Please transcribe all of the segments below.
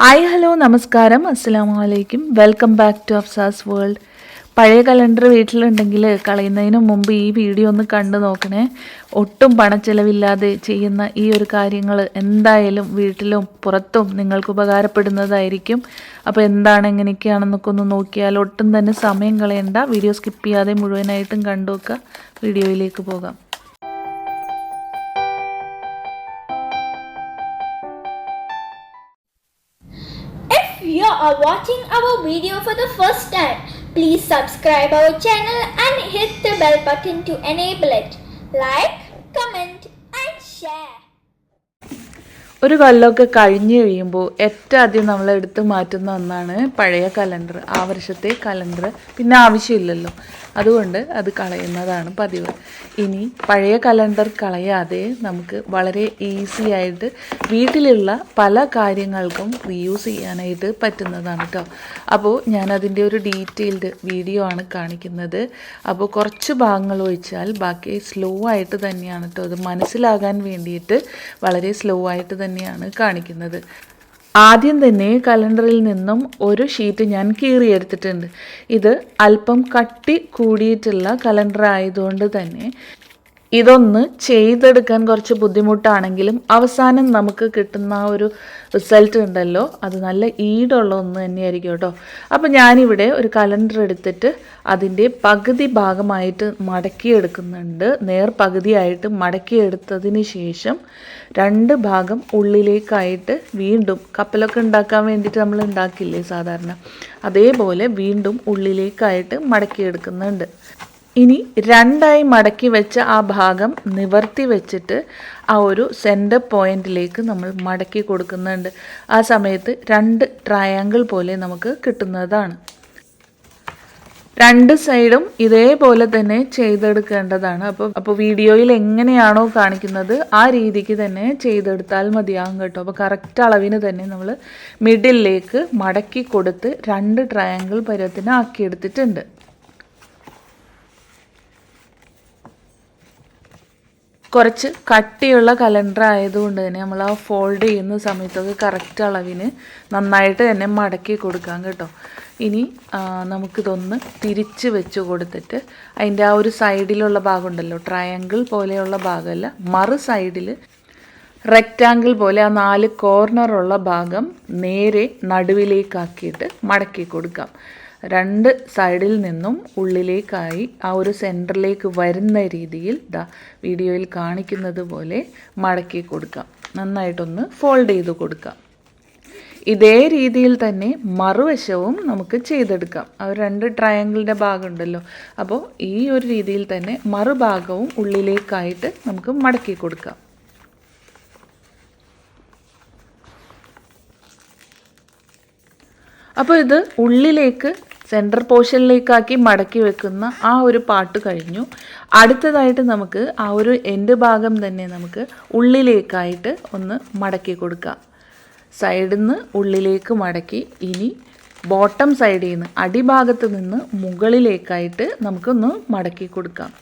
Hi hello നമസ്കാരം അസ്സലാമു അലൈക്കും welcome back to Afsas world. പഴയ കലണ്ടർ വീട്ടിലുണ്ടെങ്കിൽ കളയുന്നതിന് മുമ്പ് ഈ വീഡിയോ ഒന്ന് കണ്ടു നോക്കണേ. ഒട്ടും പണച്ചെലവില്ലാതെ ചെയ്യുന്ന ഈ ഒരു കാര്യങ്ങൾ എന്തായാലും വീട്ടിലും പുറത്തും നിങ്ങൾക്ക് ഉപകാരപ്പെടുന്നതായിരിക്കും. അപ്പോൾ എന്താണ് എങ്ങനെയൊക്കെയാണെന്നൊക്കെ ഒന്ന് നോക്കിയാൽ ഒട്ടും തന്നെ സമയം കളയണ്ട. വീഡിയോ സ്കിപ്പ് ചെയ്യാതെ മുഴുവനായിട്ടും കണ്ടു നോക്കുക. വീഡിയോയിലേക്ക് പോകാം. If you are watching our video for the first time, please subscribe our channel and hit the bell button to enable it. Like, comment and share. ഒരു കൊല്ലമൊക്കെ കഴിഞ്ഞ് കഴിയുമ്പോൾ ഏറ്റവും ആദ്യം നമ്മൾ എടുത്ത് മാറ്റുന്ന ഒന്നാണ് പഴയ കലണ്ടർ. ആ വർഷത്തെ കലണ്ടർ പിന്നെ ആവശ്യമില്ലല്ലോ, അതുകൊണ്ട് അത് കളയുന്നതാണ് പതിവ്. ഇനി പഴയ കലണ്ടർ കളയാതെ നമുക്ക് വളരെ ഈസി ആയിട്ട് വീട്ടിലുള്ള പല കാര്യങ്ങൾക്കും റീയൂസ് ചെയ്യാനായിട്ട് പറ്റുന്നതാണ് കേട്ടോ. അപ്പോൾ ഞാനതിൻ്റെ ഒരു ഡീറ്റെയിൽഡ് വീഡിയോ ആണ് കാണിക്കുന്നത്. അപ്പോൾ കുറച്ച് ഭാഗങ്ങൾ ഒഴിച്ചാൽ ബാക്കി സ്ലോ ആയിട്ട് തന്നെയാണ് കേട്ടോ. അത് മനസ്സിലാകാൻ വേണ്ടിയിട്ട് വളരെ സ്ലോ ആയിട്ട് തന്നെയാണ് കാണിക്കുന്നത്. ആദ്യം തന്നെ കലണ്ടറിൽ നിന്നും ഒരു ഷീറ്റ് ഞാൻ കീറിയെടുത്തിട്ടുണ്ട്. ഇത് അല്പം കട്ടി കൂടിയിട്ടുള്ള കലണ്ടർ ആയതുകൊണ്ട് തന്നെ ഇതൊന്ന് ചെയ്തെടുക്കാൻ കുറച്ച് ബുദ്ധിമുട്ടാണെങ്കിലും അവസാനം നമുക്ക് കിട്ടുന്ന ആ ഒരു റിസൾട്ട് ഉണ്ടല്ലോ, അത് നല്ല ഈടുള്ള ഒന്ന് തന്നെയായിരിക്കും കേട്ടോ. അപ്പോൾ ഞാനിവിടെ ഒരു കലണ്ടർ എടുത്തിട്ട് അതിൻ്റെ പകുതി ഭാഗമായിട്ട് മടക്കിയെടുക്കുന്നുണ്ട്. പകുതിയായിട്ട് മടക്കിയെടുത്തതിന് ശേഷം രണ്ട് ഭാഗം ഉള്ളിലേക്കായിട്ട് വീണ്ടും കപ്പലൊക്കെ ഉണ്ടാക്കാൻ വേണ്ടിയിട്ട് നമ്മൾ ഉണ്ടാക്കില്ലേ സാധാരണ, അതേപോലെ വീണ്ടും ഉള്ളിലേക്കായിട്ട് മടക്കിയെടുക്കുന്നുണ്ട്. ഇനി രണ്ടായി മടക്കി വെച്ച ആ ഭാഗം നിവർത്തി വെച്ചിട്ട് ആ ഒരു സെൻറ്റർ പോയിന്റിലേക്ക് നമ്മൾ മടക്കി കൊടുക്കുന്നുണ്ട്. ആ സമയത്ത് രണ്ട് ട്രയാങ്കിൾ പോലെ നമുക്ക് കിട്ടുന്നതാണ്. രണ്ട് സൈഡും ഇതേപോലെ തന്നെ ചെയ്തെടുക്കേണ്ടതാണ്. അപ്പോൾ വീഡിയോയിൽ എങ്ങനെയാണോ കാണിക്കുന്നത് ആ രീതിക്ക് തന്നെ ചെയ്തെടുത്താൽ മതിയാകും കേട്ടോ. അപ്പോൾ കറക്റ്റ് അളവിന് തന്നെ നമ്മൾ മിഡിലേക്ക് മടക്കി കൊടുത്ത് രണ്ട് ട്രയാങ്കിൾ പരുവത്തിന് ആക്കിയെടുത്തിട്ടുണ്ട്. കുറച്ച് കട്ടിയുള്ള കലണ്ടർ ആയതുകൊണ്ട് തന്നെ നമ്മൾ ആ ഫോൾഡ് ചെയ്യുന്ന സമയത്തൊക്കെ കറക്റ്റ് അളവിന് നന്നായിട്ട് തന്നെ മടക്കി കൊടുക്കാം കേട്ടോ. ഇനി നമുക്കിതൊന്ന് തിരിച്ച് വെച്ച് കൊടുത്തിട്ട് അതിൻ്റെ ആ ഒരു സൈഡിലുള്ള ഭാഗം ഉണ്ടല്ലോ, ട്രയാങ്കിൾ പോലെയുള്ള ഭാഗമല്ല, മറു സൈഡിൽ റെക്റ്റാങ്കിൾ പോലെ ആ 4 കോർണറുള്ള ഭാഗം നേരെ നടുവിലേക്കാക്കിയിട്ട് മടക്കി കൊടുക്കാം. രണ്ട് സൈഡിൽ നിന്നും ഉള്ളിലേക്കായി ആ ഒരു സെൻറ്ററിലേക്ക് വരുന്ന രീതിയിൽ വീഡിയോയിൽ കാണിക്കുന്നത് പോലെ മടക്കി കൊടുക്കാം. നന്നായിട്ടൊന്ന് ഫോൾഡ് ചെയ്ത് കൊടുക്കാം. ഇതേ രീതിയിൽ തന്നെ മറുവശവും നമുക്ക് ചെയ്തെടുക്കാം. ആ രണ്ട് ട്രയാങ്കിളിൻ്റെ ഭാഗം ഉണ്ടല്ലോ, അപ്പോൾ ഈ ഒരു രീതിയിൽ തന്നെ മറുഭാഗവും ഉള്ളിലേക്കായിട്ട് നമുക്ക് മടക്കി കൊടുക്കാം. അപ്പോൾ ഇത് ഉള്ളിലേക്ക് സെൻറ്റർ പോർഷനിലേക്കാക്കി മടക്കി വെക്കുന്ന ആ ഒരു പാർട്ട് കഴിഞ്ഞു. അടുത്തതായിട്ട് നമുക്ക് ആ ഒരു എൻഡ് ഭാഗം തന്നെ നമുക്ക് ഉള്ളിലേക്കായിട്ട് ഒന്ന് മടക്കി കൊടുക്കാം. സൈഡിൽ നിന്ന് ഉള്ളിലേക്ക് മടക്കി ഇനി ബോട്ടം സൈഡിൽ നിന്ന് അടിഭാഗത്ത് നിന്ന് മുകളിലേക്കായിട്ട് നമുക്കൊന്ന് മടക്കി കൊടുക്കാം.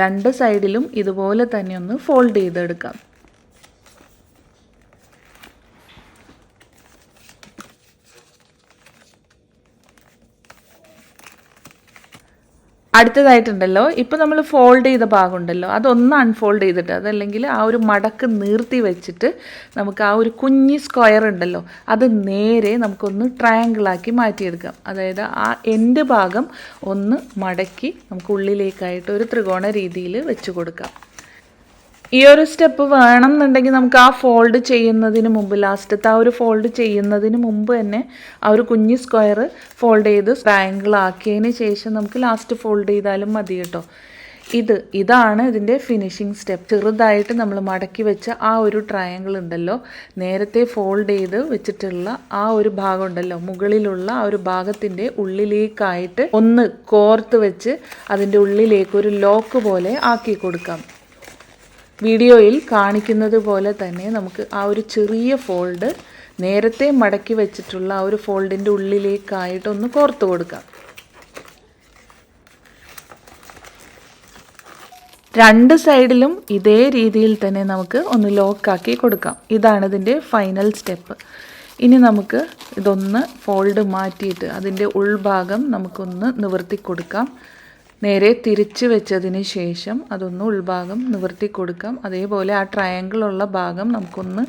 രണ്ട് സൈഡിലും ഇതുപോലെ തന്നെ ഒന്ന് ഫോൾഡ് ചെയ്തെടുക്കാം. അടുത്തതായിട്ടുണ്ടല്ലോ, ഇപ്പോൾ നമ്മൾ ഫോൾഡ് ചെയ്ത ഭാഗം ഉണ്ടല്ലോ, അതൊന്ന് അൺഫോൾഡ് ചെയ്തിട്ട്, അതല്ലെങ്കിൽ ആ ഒരു മടക്ക് നീർത്തി വെച്ചിട്ട് നമുക്ക് ആ ഒരു കുഞ്ഞി സ്ക്വയർ ഉണ്ടല്ലോ അത് നേരെ നമുക്കൊന്ന് ട്രയാങ്കിളാക്കി മാറ്റിയെടുക്കാം. അതായത് ആ എൻഡ് ഭാഗം ഒന്ന് മടക്കി നമുക്ക് ഉള്ളിലേക്കായിട്ട് ഒരു ത്രികോണ രീതിയിൽ വെച്ച് കൊടുക്കാം. ഈ ഒരു സ്റ്റെപ്പ് വേണം എന്നുണ്ടെങ്കിൽ നമുക്ക് ആ ഫോൾഡ് ചെയ്യുന്നതിന് മുമ്പ്, ലാസ്റ്റത്തെ ആ ഒരു ഫോൾഡ് ചെയ്യുന്നതിന് മുമ്പ് തന്നെ ആ ഒരു കുഞ്ഞി സ്ക്വയർ ഫോൾഡ് ചെയ്ത് ട്രയാങ്കിൾ ആക്കിയതിന് ശേഷം നമുക്ക് ലാസ്റ്റ് ഫോൾഡ് ചെയ്താലും മതി കേട്ടോ. ഇതാണ് ഇതിൻ്റെ ഫിനിഷിങ് സ്റ്റെപ്പ്. ചെറുതായിട്ട് നമ്മൾ മടക്കി വെച്ച ആ ഒരു ട്രയാങ്കിൾ ഉണ്ടല്ലോ, നേരത്തെ ഫോൾഡ് ചെയ്ത് വെച്ചിട്ടുള്ള ആ ഒരു ഭാഗം ഉണ്ടല്ലോ, മുകളിലുള്ള ആ ഒരു ഭാഗത്തിൻ്റെ ഉള്ളിലേക്കായിട്ട് ഒന്ന് കോർത്ത് വെച്ച് അതിൻ്റെ ഉള്ളിലേക്ക് ഒരു ലോക്ക് പോലെ ആക്കി കൊടുക്കാം. വീഡിയോയിൽ കാണിക്കുന്നത് പോലെ തന്നെ നമുക്ക് ആ ഒരു ചെറിയ ഫോൾഡ് നേരത്തെ മടക്കി വെച്ചിട്ടുള്ള ആ ഒരു ഫോൾഡിൻ്റെ ഉള്ളിലേക്കായിട്ടൊന്ന് കോർത്ത് കൊടുക്കാം. രണ്ട് സൈഡിലും ഇതേ രീതിയിൽ തന്നെ നമുക്ക് ഒന്ന് ലോക്കാക്കി കൊടുക്കാം. ഇതാണ് ഇതിൻ്റെ ഫൈനൽ സ്റ്റെപ്പ്. ഇനി നമുക്ക് ഇതൊന്ന് ഫോൾഡ് മാറ്റിയിട്ട് അതിൻ്റെ ഉൾഭാഗം നമുക്കൊന്ന് നിവർത്തി കൊടുക്കാം. നേരെ തിരിച്ച് വെച്ചതിന് ശേഷം അതൊന്ന് ഉൾഭാഗം നിവർത്തി കൊടുക്കാം. അതേപോലെ ആ ട്രയാങ്കിളുള്ള ഭാഗം നമുക്കൊന്ന്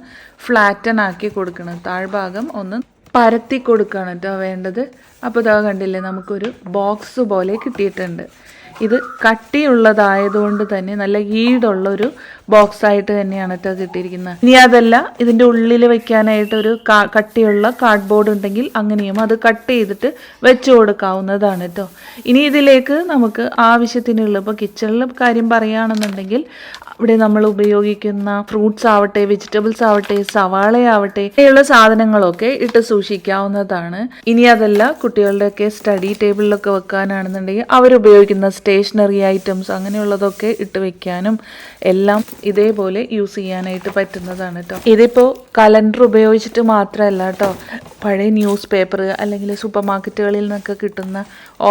ഫ്ലാറ്റൻ ആക്കി കൊടുക്കണം. താഴ്ഭാഗം ഒന്ന് പരത്തി കൊടുക്കുകയാണ് കേട്ടോ വേണ്ടത്. അപ്പോൾ ഇതാ കണ്ടില്ലേ, നമുക്കൊരു ബോക്സ് പോലെ കിട്ടിയിട്ടുണ്ട്. ഇത് കട്ടിയുള്ളതായതുകൊണ്ട് തന്നെ നല്ല ഈടുള്ളൊരു ബോക്സായിട്ട് തന്നെയാണ് കേട്ടോ കിട്ടിയിരിക്കുന്നത്. ഇനി അതല്ല, ഇതിൻ്റെ ഉള്ളിൽ വെക്കാനായിട്ടൊരു കട്ടിയുള്ള കാർഡ്ബോർഡ് ഉണ്ടെങ്കിൽ അങ്ങനെയും അത് കട്ട് ചെയ്തിട്ട് വെച്ച് കൊടുക്കാവുന്നതാണ് കേട്ടോ. ഇനി ഇതിലേക്ക് നമുക്ക് ആവശ്യത്തിനുള്ള, ഇപ്പോൾ കിച്ചണിലെ കാര്യം പറയുകയാണെന്നുണ്ടെങ്കിൽ ഇവിടെ നമ്മൾ ഉപയോഗിക്കുന്ന ഫ്രൂട്ട്സ് ആവട്ടെ, വെജിറ്റബിൾസ് ആവട്ടെ, സവാളയാവട്ടെ, ഇങ്ങനെയുള്ള സാധനങ്ങളൊക്കെ ഇട്ട് സൂക്ഷിക്കാവുന്നതാണ്. ഇനി അതല്ല, കുട്ടികളുടെയൊക്കെ സ്റ്റഡി ടേബിളിലൊക്കെ വെക്കാനാണെന്നുണ്ടെങ്കിൽ അവരുപയോഗിക്കുന്ന സ്റ്റേഷനറി ഐറ്റംസ് അങ്ങനെയുള്ളതൊക്കെ ഇട്ട് വെക്കാനും എല്ലാം ഇതേപോലെ യൂസ് ചെയ്യാനായിട്ട് പറ്റുന്നതാണ് കേട്ടോ. ഇതിപ്പോൾ കലണ്ടർ ഉപയോഗിച്ചിട്ട് മാത്രമല്ല കേട്ടോ, പഴയ ന്യൂസ് പേപ്പർ അല്ലെങ്കിൽ സൂപ്പർ മാർക്കറ്റുകളിൽ നിന്നൊക്കെ കിട്ടുന്ന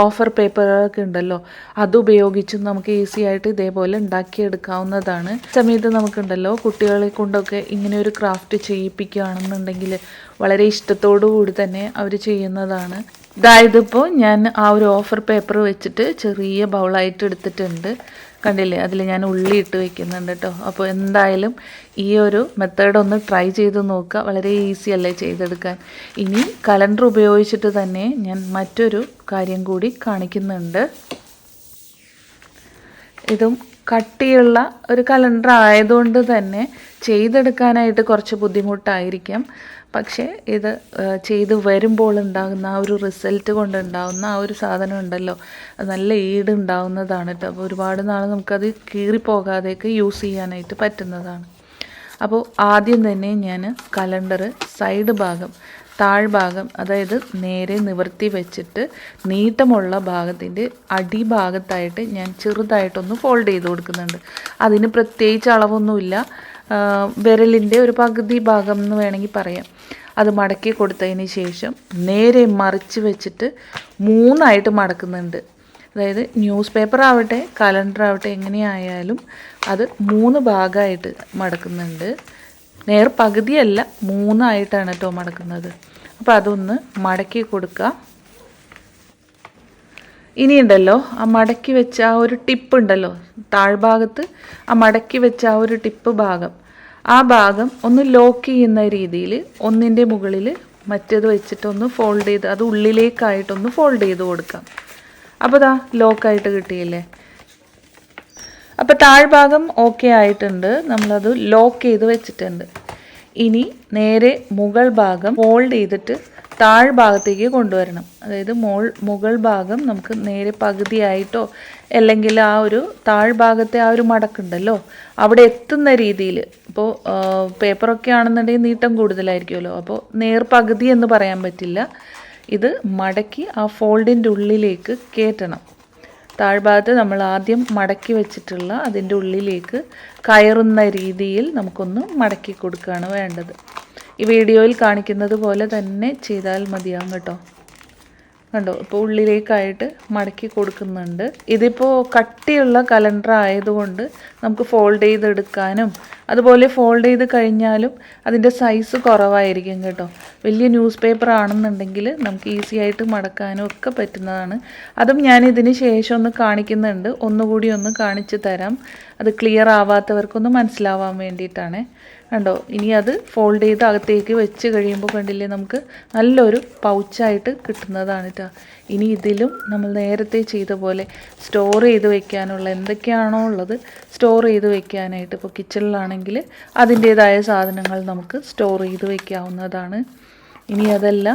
ഓഫർ പേപ്പറുകളൊക്കെ ഉണ്ടല്ലോ, അതുപയോഗിച്ചും നമുക്ക് ഈസി ആയിട്ട് ഇതേപോലെ ഉണ്ടാക്കിയെടുക്കാവുന്നതാണ്. സമയത്ത് നമുക്കുണ്ടല്ലോ കുട്ടികളെ കൊണ്ടൊക്കെ ഇങ്ങനെ ഒരു ക്രാഫ്റ്റ് ചെയ്യിപ്പിക്കുകയാണെന്നുണ്ടെങ്കിൽ വളരെ ഇഷ്ടത്തോടു കൂടി തന്നെ അവർ ചെയ്യുന്നതാണ്. ഇതായതിപ്പോൾ ഞാൻ ആ ഒരു ഓഫർ പേപ്പർ വെച്ചിട്ട് ചെറിയ ബൗളായിട്ട് എടുത്തിട്ടുണ്ട്. കണ്ടില്ലേ, അതിൽ ഞാൻ ഉള്ളി ഇട്ട് വെക്കുന്നുണ്ട് കേട്ടോ. അപ്പോൾ എന്തായാലും ഈ ഒരു മെത്തേഡ് ഒന്ന് ട്രൈ ചെയ്ത് നോക്കുക. വളരെ ഈസി അല്ലേ ചെയ്തെടുക്കാൻ. ഇനി കലണ്ടർ ഉപയോഗിച്ചിട്ട് തന്നെ ഞാൻ മറ്റൊരു കാര്യം കൂടി കാണിക്കുന്നുണ്ട്. ഇതും കട്ടിയുള്ള ഒരു കലണ്ടർ ആയതുകൊണ്ട് തന്നെ ചെയ്തെടുക്കാനായിട്ട് കുറച്ച് ബുദ്ധിമുട്ടായിരിക്കാം. പക്ഷേ ഇത് ചെയ്ത് വരുമ്പോൾ ഉണ്ടാകുന്ന ആ ഒരു റിസൾട്ട് കൊണ്ടുണ്ടാകുന്ന ആ ഒരു സാധനം ഉണ്ടല്ലോ, അത് നല്ല ഈടുണ്ടാവുന്നതാണ് കേട്ടോ. അപ്പോൾ ഒരുപാട് നാൾ നമുക്കത് കീറിപ്പോകാതെയൊക്കെ യൂസ് ചെയ്യാനായിട്ട് പറ്റുന്നതാണ്. അപ്പോൾ ആദ്യം തന്നെ ഞാൻ കലണ്ടർ സൈഡ് ഭാഗം, താഴ്ഭാഗം, അതായത് നേരെ നിവർത്തി വെച്ചിട്ട് നീട്ടമുള്ള ഭാഗത്തിൻ്റെ അടിഭാഗത്തായിട്ട് ഞാൻ ചെറുതായിട്ടൊന്ന് ഫോൾഡ് ചെയ്ത് കൊടുക്കുന്നുണ്ട്. അതിന് പ്രത്യേകിച്ച് അളവൊന്നുമില്ല, വിരലിൻ്റെ ഒരു പകുതി ഭാഗം എന്ന് വേണമെങ്കിൽ പറയാം. അത് മടക്കി കൊടുത്തതിന് ശേഷം നേരെ മറിച്ച് വെച്ചിട്ട് 3ആയിട്ട് മടക്കുന്നുണ്ട്. അതായത് ന്യൂസ് പേപ്പർ ആവട്ടെ കലണ്ടർ ആവട്ടെ എങ്ങനെയായാലും അത് 3 ഭാഗമായിട്ട് മടക്കുന്നുണ്ട്. നേർ പകുതിയല്ല, 3ആയിട്ടാണ് കേട്ടോ മടക്കുന്നത്. അപ്പോൾ അതൊന്ന് മടക്കി കൊടുക്കുക. ഇനിയുണ്ടല്ലോ, ആ മടക്കി വെച്ച ആ ഒരു ടിപ്പ് ഉണ്ടല്ലോ താഴ്ഭാഗത്ത്, ആ മടക്കി വെച്ച ആ ഒരു ടിപ്പ് ഭാഗം, ആ ഭാഗം ഒന്ന് ലോക്ക് ചെയ്യുന്ന രീതിയിൽ ഒന്നിൻ്റെ മുകളിൽ മറ്റേത് വെച്ചിട്ടൊന്ന് ഫോൾഡ് ചെയ്ത് അത് ഉള്ളിലേക്കായിട്ടൊന്ന് ഫോൾഡ് ചെയ്ത് കൊടുക്കാം. അപ്പോൾ ദാ ലോക്കായിട്ട് കിട്ടിയില്ലേ. അപ്പോൾ താഴ്ഭാഗം ഓക്കെ ആയിട്ടുണ്ട്, നമ്മളത് ലോക്ക് ചെയ്ത് വെച്ചിട്ടുണ്ട്. ഇനി നേരെ മുകൾ ഭാഗം ഫോൾഡ് ചെയ്തിട്ട് താഴ്ഭാഗത്തേക്ക് കൊണ്ടുവരണം. അതായത് മുകൾ ഭാഗം നമുക്ക് നേരെ പകുതിയായിട്ടോ അല്ലെങ്കിൽ ആ ഒരു താഴ്ഭാഗത്തെ ആ ഒരു മടക്കുണ്ടല്ലോ അവിടെ എത്തുന്ന രീതിയിൽ. ഇപ്പോൾ പേപ്പറൊക്കെ ആണെന്നുണ്ടെങ്കിൽ നീട്ടം കൂടുതലായിരിക്കുമല്ലോ, അപ്പോൾ നേർ പകുതി എന്ന് പറയാൻ പറ്റില്ല. ഇത് മടക്കി ആ ഫോൾഡിൻ്റെ ഉള്ളിലേക്ക് കയറ്റണം. താഴ്ഭാഗത്ത് നമ്മൾ ആദ്യം മടക്കി വെച്ചിട്ടുള്ള അതിൻ്റെ ഉള്ളിലേക്ക് കയറുന്ന രീതിയിൽ നമുക്കൊന്ന് മടക്കി കൊടുക്കുകയാണ് വേണ്ടത്. ഈ വീഡിയോയിൽ കാണിക്കുന്നത് പോലെ തന്നെ ചെയ്താൽ മതിയാകും കേട്ടോ. കണ്ടോ, ഇപ്പോൾ ഉള്ളിലേക്കായിട്ട് മടക്കി കൊടുക്കുന്നുണ്ട്. ഇതിപ്പോൾ കട്ടിയുള്ള കലണ്ടർ ആയതുകൊണ്ട് നമുക്ക് ഫോൾഡ് ചെയ്തെടുക്കാനും അതുപോലെ ഫോൾഡ് ചെയ്ത് കഴിഞ്ഞാലും അതിൻ്റെ സൈസ് കുറവായിരിക്കും കേട്ടോ. വലിയ ന്യൂസ് പേപ്പർ ആണെന്നുണ്ടെങ്കിൽ നമുക്ക് ഈസി ആയിട്ട് മടക്കാനും ഒക്കെ പറ്റുന്നതാണ്. അതും ഞാൻ ഇതിന് ശേഷം ഒന്ന് കാണിക്കുന്നുണ്ട്, ഒന്നുകൂടി ഒന്ന് കാണിച്ചു തരാം. അത് ക്ലിയർ ആവാത്തവർക്കൊന്ന് മനസ്സിലാവാൻ വേണ്ടിയിട്ടാണ്. കണ്ടോ, ഇനി അത് ഫോൾഡ് ചെയ്ത് അകത്തേക്ക് വെച്ച് കഴിയുമ്പോൾ കണ്ടില്ലേ നമുക്ക് നല്ലൊരു പൗച്ചായിട്ട് കിട്ടുന്നതാണ് കേട്ടോ. ഇനി ഇതിലും നമ്മൾ നേരത്തെ ചെയ്ത പോലെ സ്റ്റോർ ചെയ്ത് വെക്കാനുള്ള എന്തൊക്കെയാണോ ഉള്ളത് സ്റ്റോർ ചെയ്ത് വെക്കാനായിട്ട്, ഇപ്പോൾ കിച്ചണിലാണെങ്കിൽ അതിൻ്റേതായ സാധനങ്ങൾ നമുക്ക് സ്റ്റോർ ചെയ്ത് വെക്കാവുന്നതാണ്. ഇനി അതല്ല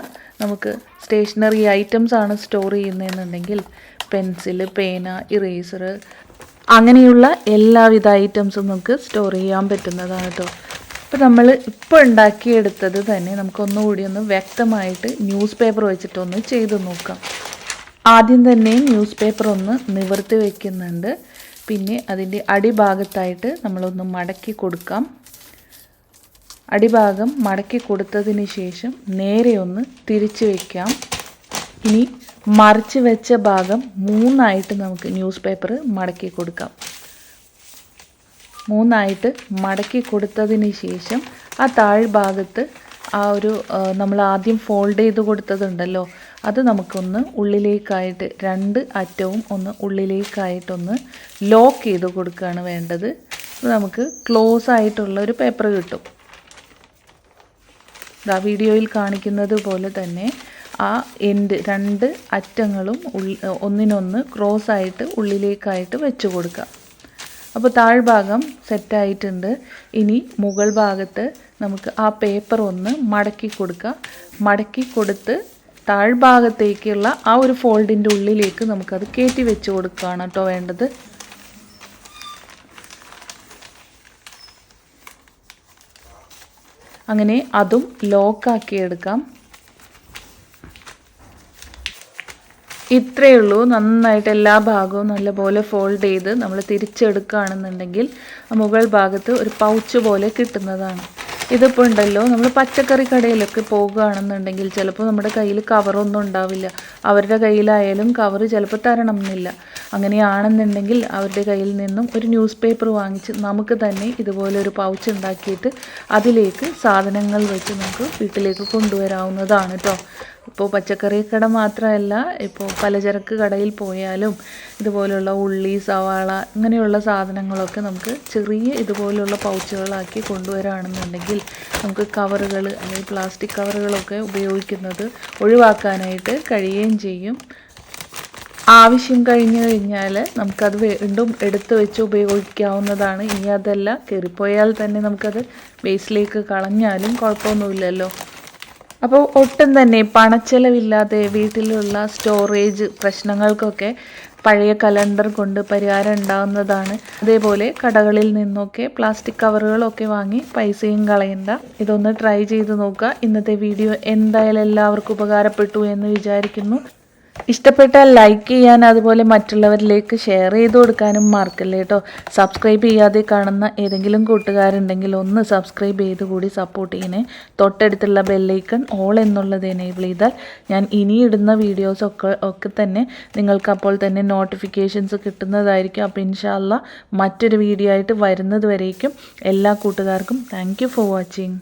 നമുക്ക് സ്റ്റേഷനറി ഐറ്റംസ് ആണ് സ്റ്റോർ ചെയ്യുന്നതെന്നുണ്ടെങ്കിൽ പെൻസില്, പേന, ഇറേസർ അങ്ങനെയുള്ള എല്ലാവിധ ഐറ്റംസും നമുക്ക് സ്റ്റോർ ചെയ്യാൻ പറ്റുന്നതാണ് കേട്ടോ. അപ്പോൾ നമ്മൾ ഇപ്പോൾ ഉണ്ടാക്കിയെടുത്തത് തന്നെ നമുക്കൊന്നുകൂടി ഒന്ന് വ്യക്തമായിട്ട് ന്യൂസ് പേപ്പർ വെച്ചിട്ടൊന്ന് ചെയ്ത് നോക്കാം. ആദ്യം തന്നെ ന്യൂസ് പേപ്പർ ഒന്ന് നിവർത്തി വയ്ക്കുന്നുണ്ട്. പിന്നെ അതിൻ്റെ അടിഭാഗത്തായിട്ട് നമ്മളൊന്ന് മടക്കി കൊടുക്കാം. അടിഭാഗം മടക്കി കൊടുത്തതിന് ശേഷം നേരെ ഒന്ന് തിരിച്ച് വയ്ക്കാം. ഇനി മറിച്ച് വെച്ച ഭാഗം 3ആയിട്ട് നമുക്ക് ന്യൂസ് പേപ്പർ മടക്കി കൊടുക്കാം. 3ആയിട്ട് മടക്കി കൊടുത്തതിന് ശേഷം ആ താഴ്ഭാഗത്ത് ആ ഒരു നമ്മൾ ആദ്യം ഫോൾഡ് ചെയ്ത് കൊടുത്തതുണ്ടല്ലോ, അത് നമുക്കൊന്ന് ഉള്ളിലേക്കായിട്ട് 2 അറ്റവും ഒന്ന് ഉള്ളിലേക്കായിട്ടൊന്ന് ലോക്ക് ചെയ്ത് കൊടുക്കുകയാണ് വേണ്ടത്. നമുക്ക് ക്ലോസ് ആയിട്ടുള്ള ഒരു പേപ്പർ കിട്ടും. ഇതാ വീഡിയോയിൽ കാണിക്കുന്നത് പോലെ തന്നെ ആ എൻഡ് 2 അറ്റങ്ങളും ഒന്നിനൊന്ന് ക്രോസ് ആയിട്ട് ഉള്ളിലേക്കായിട്ട് വെച്ച് കൊടുക്കുക. അപ്പോൾ താഴ്ഭാഗം സെറ്റായിട്ടുണ്ട്. ഇനി മുകൾ ഭാഗത്ത് നമുക്ക് ആ പേപ്പർ ഒന്ന് മടക്കി കൊടുക്കുക. മടക്കി കൊടുത്ത് താഴ്ഭാഗത്തേക്കുള്ള ആ ഒരു ഫോൾഡിൻ്റെ ഉള്ളിലേക്ക് നമുക്കത് കയറ്റി വെച്ച് കൊടുക്കുകയാണ് കേട്ടോ വേണ്ടത്. അങ്ങനെ അതും ലോക്കാക്കി എടുക്കാം. ഇത്രയേ ഉള്ളൂ. നന്നായിട്ട് എല്ലാ ഭാഗവും നല്ലപോലെ ഫോൾഡ് ചെയ്ത് നമ്മൾ തിരിച്ചെടുക്കുകയാണെന്നുണ്ടെങ്കിൽ മുകൾ ഭാഗത്ത് ഒരു പൗച്ച് പോലെ കിട്ടുന്നതാണ്. ഇതിപ്പോൾ ഉണ്ടല്ലോ, നമ്മൾ പച്ചക്കറി കടയിലൊക്കെ പോകുകയാണെന്നുണ്ടെങ്കിൽ ചിലപ്പോൾ നമ്മുടെ കയ്യിൽ കവറൊന്നും ഉണ്ടാവില്ല. അവരുടെ കയ്യിലായാലും കവർ ചിലപ്പോൾ തരണം എന്നില്ല. അങ്ങനെയാണെന്നുണ്ടെങ്കിൽ അവരുടെ കയ്യിൽ നിന്നും ഒരു ന്യൂസ് പേപ്പർ വാങ്ങിച്ച് നമുക്ക് തന്നെ ഇതുപോലെ ഒരു പൗച്ച് ഉണ്ടാക്കിയിട്ട് അതിലേക്ക് സാധനങ്ങൾ വെച്ച് നമുക്ക് വീട്ടിലേക്ക് കൊണ്ടുവരാവുന്നതാണ് കേട്ടോ. ഇപ്പോൾ പച്ചക്കറി കട മാത്രമല്ല, ഇപ്പോൾ പലചരക്ക് കടയിൽ പോയാലും ഇതുപോലുള്ള ഉള്ളി, സവാള ഇങ്ങനെയുള്ള സാധനങ്ങളൊക്കെ നമുക്ക് ചെറിയ ഇതുപോലുള്ള പൗച്ചുകളാക്കി കൊണ്ടുവരാണെന്നുണ്ടെങ്കിൽ നമുക്ക് കവറുകൾ അല്ലെങ്കിൽ പ്ലാസ്റ്റിക് കവറുകളൊക്കെ ഉപയോഗിക്കുന്നത് ഒഴിവാക്കാനായിട്ട് കഴിയുകയും ചെയ്യും. ആവശ്യം കഴിഞ്ഞു കഴിഞ്ഞാൽ നമുക്കത് വീണ്ടും എടുത്ത് വെച്ച് ഉപയോഗിക്കാവുന്നതാണ്. ഇനി അതല്ല, കയറിപ്പോയാൽ തന്നെ നമുക്കത് വേസ്റ്റിലേക്ക് കളഞ്ഞാലും കുഴപ്പമൊന്നുമില്ലല്ലോ. അപ്പോൾ ഒട്ടും തന്നെ പണച്ചെലവില്ലാതെ വീട്ടിലുള്ള സ്റ്റോറേജ് പ്രശ്നങ്ങൾക്കൊക്കെ പഴയ കലണ്ടർ കൊണ്ട് പരിഹാരം ഉണ്ടാകുന്നതാണ്. അതേപോലെ കടകളിൽ നിന്നൊക്കെ പ്ലാസ്റ്റിക് കവറുകളൊക്കെ വാങ്ങി പൈസയും കളയണ്ട. ഇതൊന്ന് ട്രൈ ചെയ്ത് നോക്കുക. ഇന്നത്തെ വീഡിയോ എന്തായാലും എല്ലാവർക്കും ഉപകാരപ്പെട്ടു എന്ന് വിചാരിക്കുന്നു. ഇഷ്ടപ്പെട്ടാൽ ലൈക്ക് ചെയ്യാൻ, അതുപോലെ മറ്റുള്ളവരിലേക്ക് ഷെയർ ചെയ്ത് കൊടുക്കാനും മറക്കല്ലേ കേട്ടോ. സബ്സ്ക്രൈബ് ചെയ്യാതെ കാണുന്ന ഏതെങ്കിലും കൂട്ടുകാരുണ്ടെങ്കിൽ ഒന്ന് സബ്സ്ക്രൈബ് ചെയ്ത് കൂടി സപ്പോർട്ട് ചെയ്യണേ. തൊട്ടടുത്തുള്ള ബെല്ലൈക്കൺ ഓൾ എന്നുള്ളത് എനേബിൾ ചെയ്താൽ ഞാൻ ഇനി ഇടുന്ന വീഡിയോസൊക്കെ തന്നെ നിങ്ങൾക്ക് അപ്പോൾ തന്നെ നോട്ടിഫിക്കേഷൻസ് കിട്ടുന്നതായിരിക്കും. അപ്പോൾ ഇൻഷാ അല്ലാ മറ്റൊരു വീഡിയോ ആയിട്ട് വരുന്നത് വരേക്കും എല്ലാ കൂട്ടുകാർക്കും താങ്ക് യു ഫോർ വാച്ചിങ്.